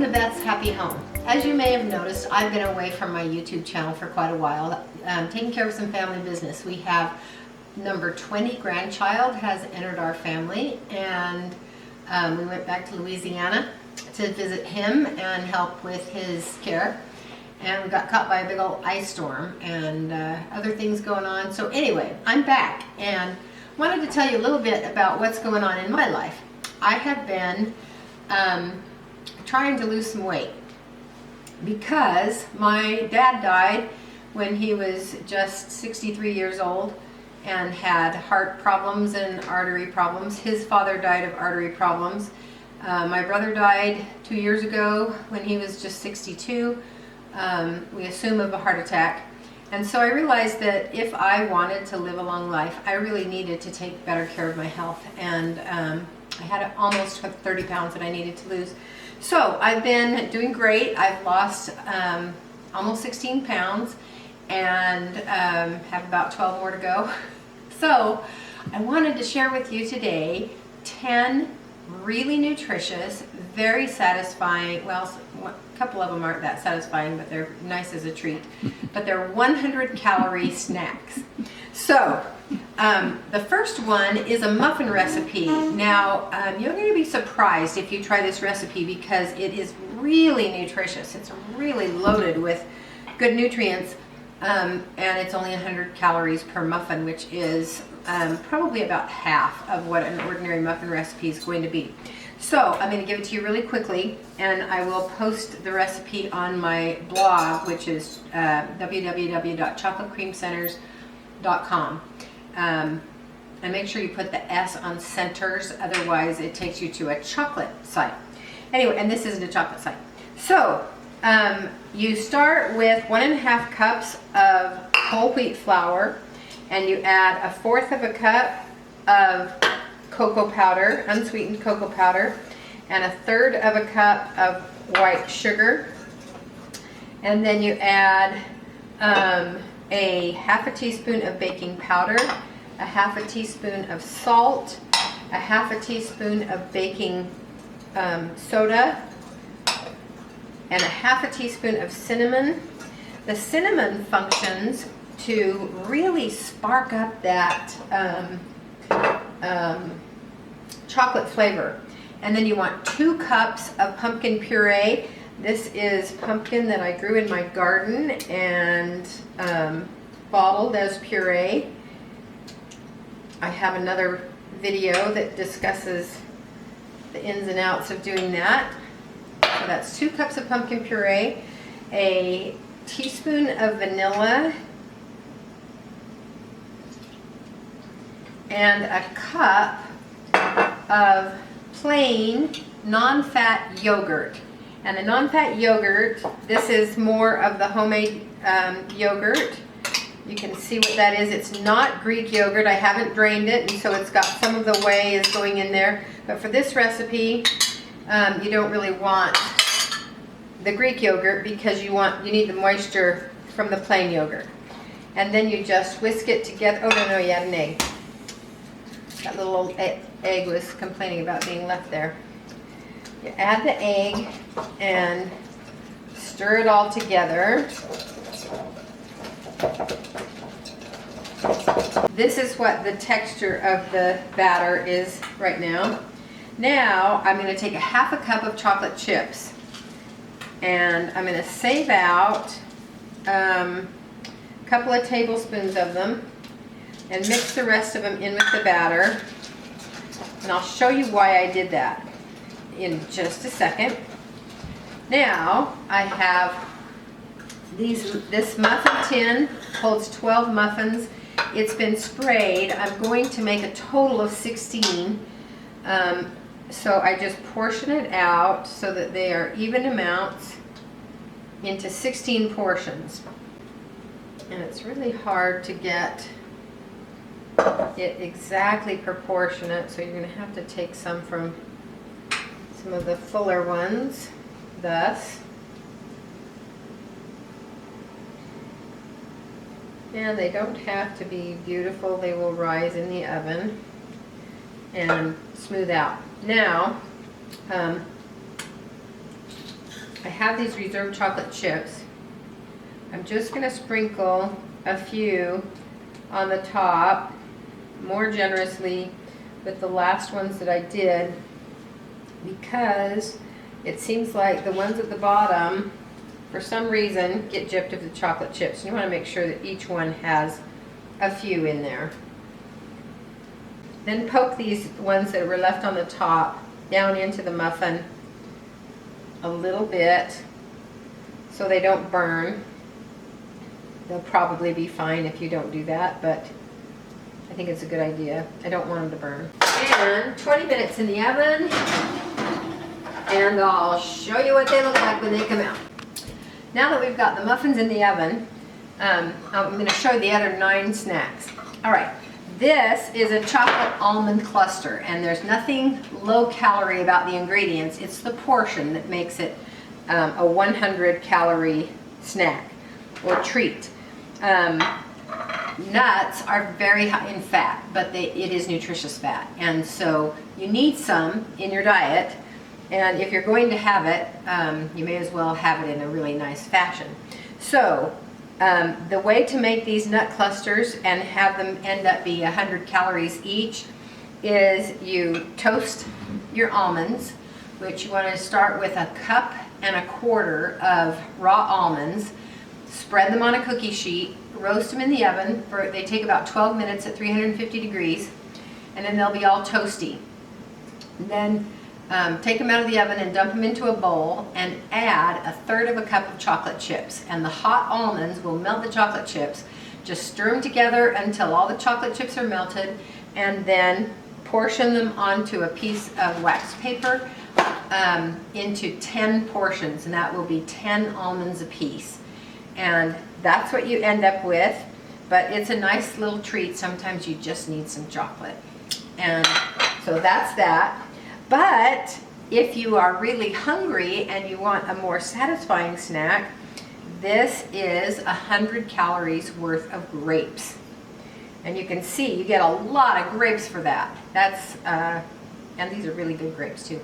to Beth's Happy Home. As you may have noticed, I've been away from my YouTube channel for quite a while, taking care of some family business. We have number 20 grandchild has entered our family, and we went back to Louisiana to visit him and help with his care. And we got caught by a big old ice storm and other things going on. So anyway, I'm back and wanted to tell you a little bit about what's going on in my life. I have been trying to lose some weight because my dad died when he was just 63 years old and had heart problems and artery problems. His father died of artery problems. My brother died 2 years ago when he was just 62. We assume of a heart attack. And so I realized that if I wanted to live a long life, I really needed to take better care of my health. And I had almost 30 pounds that I needed to lose. So I've been doing great. I've lost almost 16 pounds and have about 12 more to go. So I wanted to share with you today 10 really nutritious, very satisfying, well, a couple of them aren't that satisfying, but they're nice as a treat, but they're 100-calorie snacks. So the first one is a muffin recipe. Now you're going to be surprised if you try this recipe because it is really nutritious. It's really loaded with good nutrients, and it's only 100 calories per muffin, which is probably about half of what an ordinary muffin recipe is going to be. So I'm going to give it to you really quickly, and I will post the recipe on my blog, which is www.chocolatecreamcenters.com. And make sure you put the S on centers, otherwise it takes you to a chocolate site. Anyway, and this isn't a chocolate site. So you start with 1.5 cups of whole wheat flour, and you add 1/4 cup of cocoa powder, unsweetened cocoa powder, and 1/3 cup of white sugar. And then you add a 1/2 teaspoon of baking powder, 1/2 teaspoon of salt, 1/2 teaspoon of baking soda, and 1/2 teaspoon of cinnamon. The cinnamon functions to really spark up that chocolate flavor. And then you want 2 cups of pumpkin puree. This is pumpkin that I grew in my garden and bottled as puree. I have another video that discusses the ins and outs of doing that. So that's 2 cups of pumpkin puree, a teaspoon of vanilla, and a cup of plain non-fat yogurt. And the non-fat yogurt, this is more of the homemade yogurt. You can see what that is. It's not Greek yogurt. I haven't drained it, and so it's got some of the whey is going in there. But for this recipe, you don't really want the Greek yogurt because you need the moisture from the plain yogurt. And then you just whisk it together. Oh no, you add an egg. That little old egg was complaining about being left there. You add the egg and stir it all together. This is what the texture of the batter is right now. Now I'm going to take 1/2 cup of chocolate chips, and I'm going to save out a couple of tablespoons of them and mix the rest of them in with the batter. And I'll show you why I did that in just a second. Now I have this muffin tin holds 12 muffins. It's been sprayed. I'm going to make a total of 16. So I just portion it out so that they are even amounts into 16 portions. And it's really hard to get it exactly proportionate, so you're going to have to take some from some of the fuller ones, thus. And they don't have to be beautiful. They will rise in the oven and smooth out. Now, I have these reserved chocolate chips. I'm just going to sprinkle a few on the top more generously with the last ones that I did, because it seems like the ones at the bottom for some reason get gypped of the chocolate chips. You want to make sure that each one has a few in there. Then poke these ones that were left on the top down into the muffin a little bit so they don't burn. They'll probably be fine if you don't do that, but I think it's a good idea. I don't want them to burn. And 20 minutes in the oven, and I'll show you what they look like when they come out. Now that we've got the muffins in the oven, I'm going to show you the other 9 snacks. All right, this is a chocolate almond cluster, and there's nothing low calorie about the ingredients. It's the portion that makes it a 100 calorie snack or treat. Nuts are very high in fat, but it is nutritious fat, and so you need some in your diet, and if you're going to have it, you may as well have it in a really nice fashion. So the way to make these nut clusters and have them end up be 100 calories each is you toast your almonds, which you want to start with 1.25 cups of raw almonds. Spread them on a cookie sheet, roast them in the oven they take about 12 minutes at 350 degrees, and then they'll be all toasty. And then take them out of the oven and dump them into a bowl and add 1/3 cup of chocolate chips. And the hot almonds will melt the chocolate chips. Just stir them together until all the chocolate chips are melted, and then portion them onto a piece of wax paper into 10 portions, and that will be 10 almonds a piece. And that's what you end up with, but it's a nice little treat. Sometimes you just need some chocolate. And so that's that. But if you are really hungry and you want a more satisfying snack, this is 100 calories worth of grapes. And you can see you get a lot of grapes for that. And these are really good grapes too.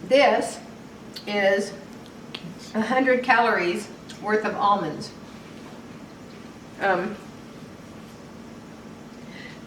This is 100 calories worth of almonds.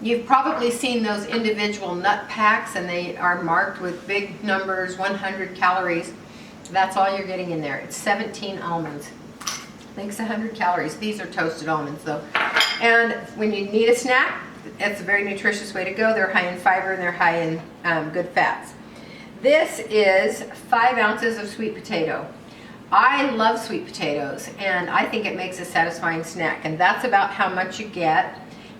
You've probably seen those individual nut packs, and they are marked with big numbers, 100 calories. That's all you're getting in there. It's 17 almonds. Makes 100 calories. These are toasted almonds though. And when you need a snack, it's a very nutritious way to go. They're high in fiber and they're high in good fats. This is 5 ounces of sweet potato. I love sweet potatoes, and I think it makes a satisfying snack, and that's about how much you get.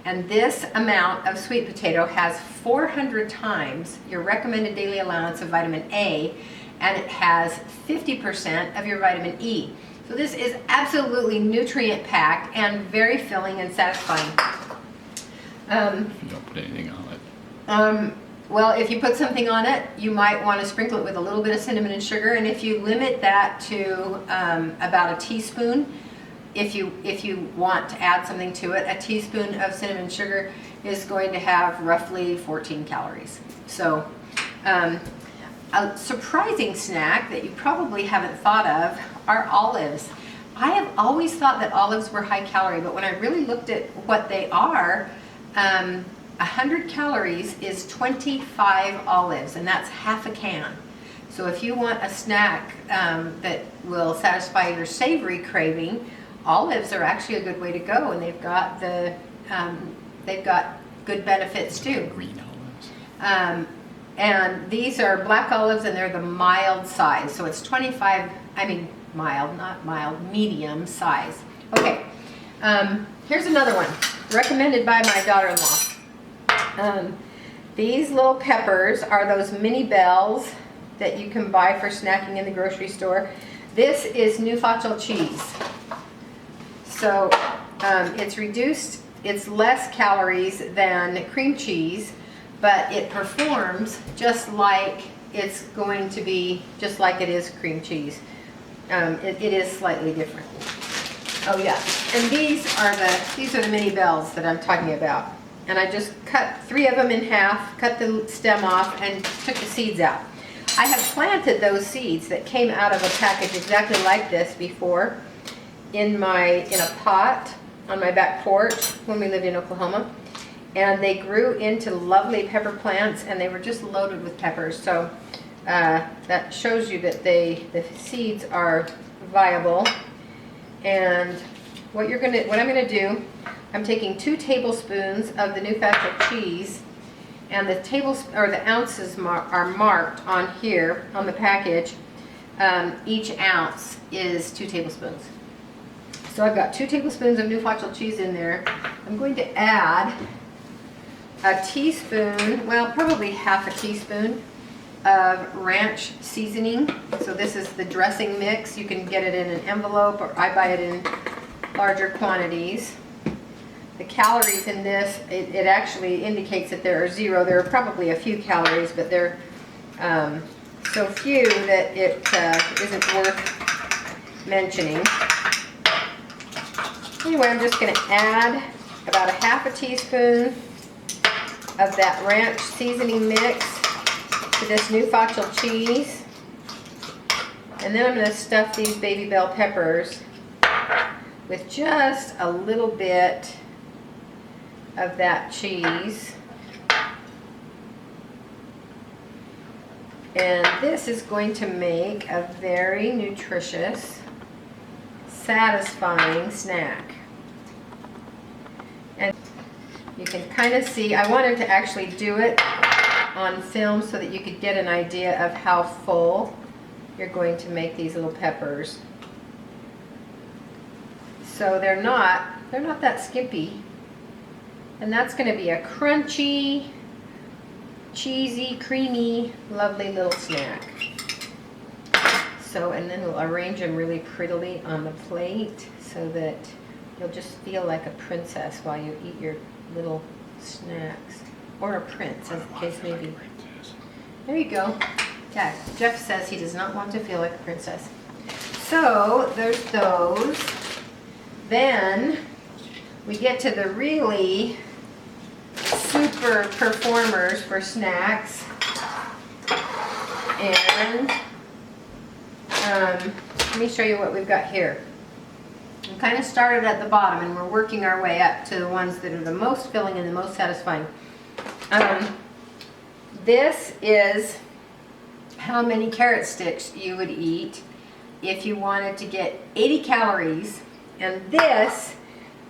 And this amount of sweet potato has 400 times your recommended daily allowance of vitamin A, and it has 50% of your vitamin E. So this is absolutely nutrient packed and very filling and satisfying. You don't put anything on it. Well, if you put something on it, you might want to sprinkle it with a little bit of cinnamon and sugar, and if you limit that to about a teaspoon, if you want to add something to it, a teaspoon of cinnamon sugar is going to have roughly 14 calories. So a surprising snack that you probably haven't thought of are olives. I have always thought that olives were high calorie, but when I really looked at what they are, 100 calories is 25 olives, and that's half a can. So if you want a snack that will satisfy your savory craving, olives are actually a good way to go, and they've got good benefits too. Green olives. And these are black olives, and they're the mild size. So it's 25. I mean mild, not mild, medium size. Okay. Here's another one recommended by my daughter-in-law. These little peppers are those mini bells that you can buy for snacking in the grocery store. This is Nuffacel cheese. So it's reduced, it's less calories than cream cheese, but it performs just like it's going to be, just like it is cream cheese. It is slightly different. Oh yeah, and these are the mini bells that I'm talking about. And I just cut 3 of them in half, cut the stem off, and took the seeds out. I have planted those seeds that came out of a package exactly like this before in a pot on my back porch when we lived in Oklahoma. And they grew into lovely pepper plants, and they were just loaded with peppers. So that shows you that the seeds are viable. And what I'm gonna do, I'm taking 2 tablespoons of the nutritious cheese, and the ounces are marked on here on the package. Each ounce is 2 tablespoons. So I've got 2 tablespoons of nutritious cheese in there. I'm going to add a teaspoon, well, probably half a teaspoon of ranch seasoning. So this is the dressing mix. You can get it in an envelope, or I buy it in larger quantities. The calories in this, it actually indicates that there are 0. There are probably a few calories, but they're so few that it isn't worth mentioning. Anyway, I'm just going to add about a half a teaspoon of that ranch seasoning mix to this nutritious cheese. And then I'm going to stuff these baby bell peppers with just a little bit of that cheese. And this is going to make a very nutritious, satisfying snack. And you can kind of see, I wanted to actually do it on film so that you could get an idea of how full you're going to make these little peppers. So they're not that skimpy. And that's going to be a crunchy, cheesy, creamy, lovely little snack. So, and then we'll arrange them really prettily on the plate so that you'll just feel like a princess while you eat your little snacks. Or a prince, as the case may be. There you go. Yeah, Jeff says he does not want to feel like a princess. So, there's those. Then, we get to the really super performers for snacks. And let me show you what we've got here. We kind of started at the bottom and we're working our way up to the ones that are the most filling and the most satisfying. This is how many carrot sticks you would eat if you wanted to get 80 calories. And this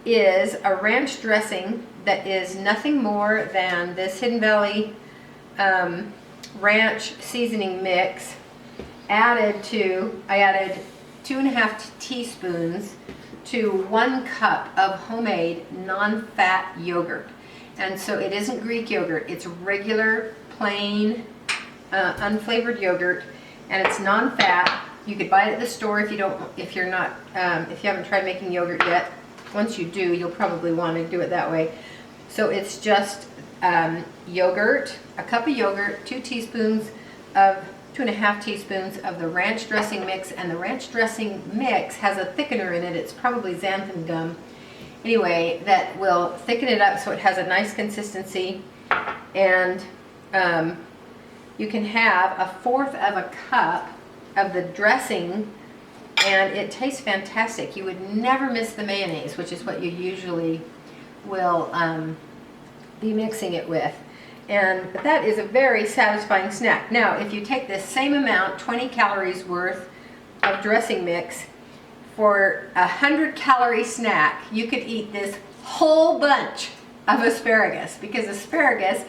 is a ranch dressing that is nothing more than this Hidden Valley ranch seasoning mix I added 2.5 teaspoons to 1 cup of homemade non-fat yogurt. And so it isn't Greek yogurt, it's regular, plain, unflavored yogurt, and it's non-fat. You could buy it at the store if you haven't tried making yogurt yet. Once you do, you'll probably want to do it that way. So it's just yogurt, a cup of yogurt, 2.5 teaspoons of the ranch dressing mix, and the ranch dressing mix has a thickener in it. It's probably xanthan gum. Anyway, that will thicken it up so it has a nice consistency. And you can have 1/4 of a cup of the dressing, and it tastes fantastic. You would never miss the mayonnaise, which is what you usually will be mixing it with. And that is a very satisfying snack. Now, if you take this same amount, 20 calories worth of dressing mix, for a 100-calorie snack, you could eat this whole bunch of asparagus, because asparagus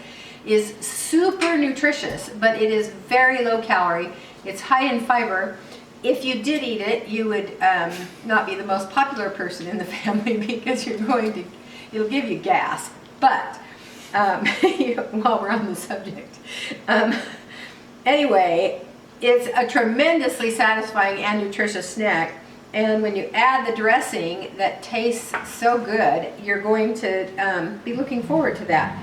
is super nutritious, but it is very low calorie. It's high in fiber. If you did eat it, you would not be the most popular person in the family because it'll give you gas. But while we're on the subject, anyway, it's a tremendously satisfying and nutritious snack. And when you add the dressing that tastes so good, you're going to be looking forward to that.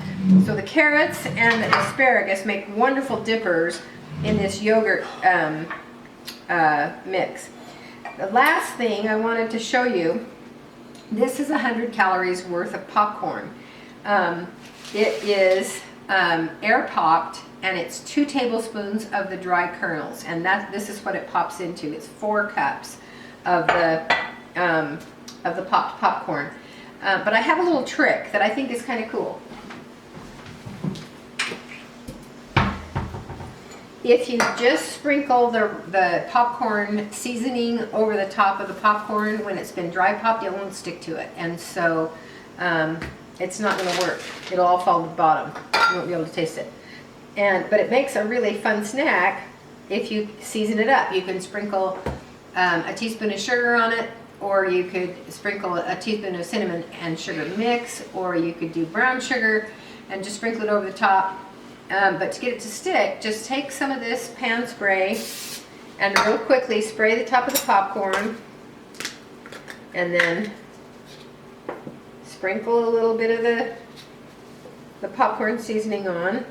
So the carrots and the asparagus make wonderful dippers in this yogurt mix. The last thing I wanted to show you, this is 100 calories worth of popcorn. It is air popped and it's 2 tablespoons of the dry kernels, and this is what it pops into. It's 4 cups of the popped popcorn. But I have a little trick that I think is kind of cool. If you just sprinkle the popcorn seasoning over the top of the popcorn when it's been dry popped, it won't stick to it. And so it's not going to work. It'll all fall to the bottom. You won't be able to taste it. But it makes a really fun snack if you season it up. You can sprinkle a teaspoon of sugar on it, or you could sprinkle a teaspoon of cinnamon and sugar mix, or you could do brown sugar and just sprinkle it over the top. But to get it to stick, just take some of this pan spray and real quickly spray the top of the popcorn, and then sprinkle a little bit of the popcorn seasoning on.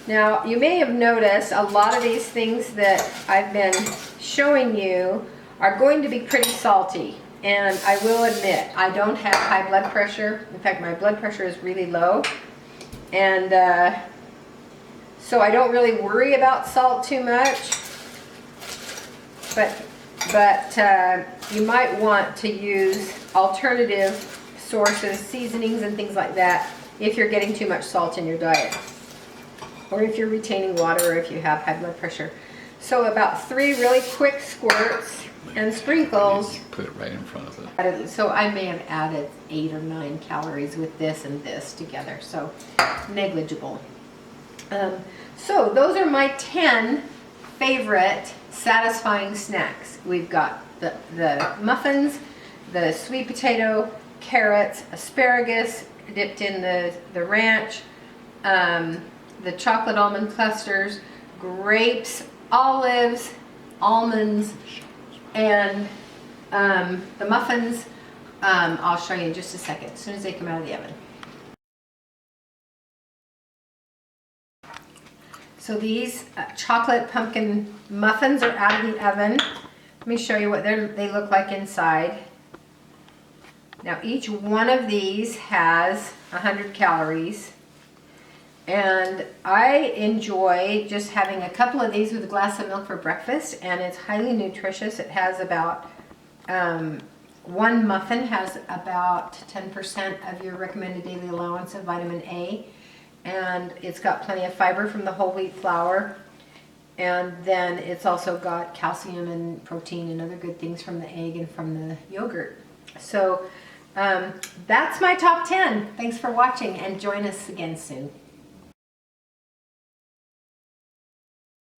Now, you may have noticed a lot of these things that I've been showing you are going to be pretty salty. And I will admit, I don't have high blood pressure. In fact, my blood pressure is really low. And so I don't really worry about salt too much. But you might want to use alternative sources, seasonings and things like that if you're getting too much salt in your diet, or if you're retaining water, or if you have high blood pressure. So about 3 really quick squirts and sprinkles. Put it right in front of it. So I may have added 8 or 9 calories with this and this together, so negligible. So those are my 10 favorite satisfying snacks. We've got the muffins, the sweet potato, carrots, asparagus dipped in the ranch, the chocolate almond clusters, grapes, olives, almonds, and the muffins. I'll show you in just a second, as soon as they come out of the oven. So these chocolate pumpkin muffins are out of the oven. Let me show you what they look like inside. Now each one of these has 100 calories. And I enjoy just having a couple of these with a glass of milk for breakfast, and it's highly nutritious. It has about, one muffin has about 10% of your recommended daily allowance of vitamin A, and it's got plenty of fiber from the whole wheat flour, and then it's also got calcium and protein and other good things from the egg and from the yogurt. So that's my top 10. Thanks for watching, and join us again soon.